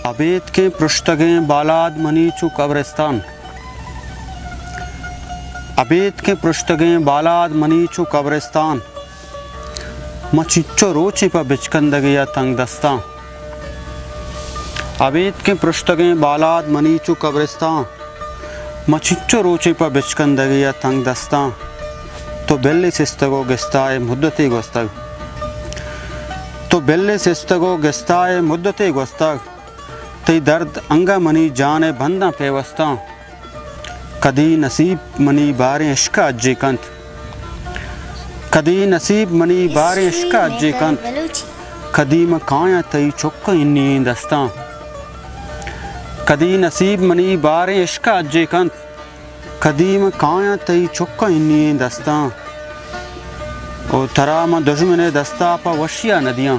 अबेद के पृष्ठगें बालाद मनीचू कब्रिस्तान। अबेद के पृष्ठगें बालाद मनीचू कब्रिस्तान। मचिच्चो रोची पर बिचकंदगिया तंग दस्तां। अबेद के पृष्ठगें बालाद मनीचू कब्रिस्तान। मचिच्चो रोची पर बिचकंदगिया तंग दस्तां। तो बेल्ली सिस्तगो गिस्ताए मुद्दती गोस्तग। तो बेल्ली सिस्तगो गिस्ताए मुद्दती गोस्तग। तई दर्द अंगा मनी जाने बंदा पेवस्ता। कदी नसीब मनी बारे इश्का अज्जे कंत। कदी नसीब मनी बारे इश्का अज्जे कंत। कदी मकाया तई चुक्क इन्नी दस्ता। कदी नसीब मनी बारे इश्का अज्जे कंत। कदी मकाया तई चुक्क इन्नी दस्ता। ओ तराम दुश्मने दस्ता पा वशिया नदियाँ।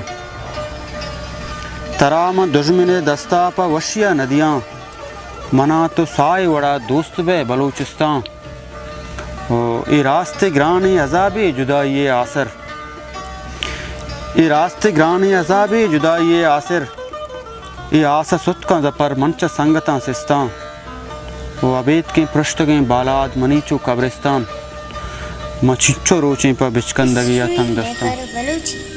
तराम दुश्मने दस्ता पा वशिया नदियाँ। मना तो साए वड़ा दोस्त बे बलूचिस्तान। ए रास्ते ग्रानी अजाबे जुदाई आसर। ए रास्ते ग्रानी अजाबे जुदाई आसर। ए आसा सुतका जपर मंच संगता सिस्तान। वो अबेद के पृष्ठगें बालाद मनीचू कब्रिस्तान। मचिच्चो रोचे पर बिचकंदगिया तंग दस्तां।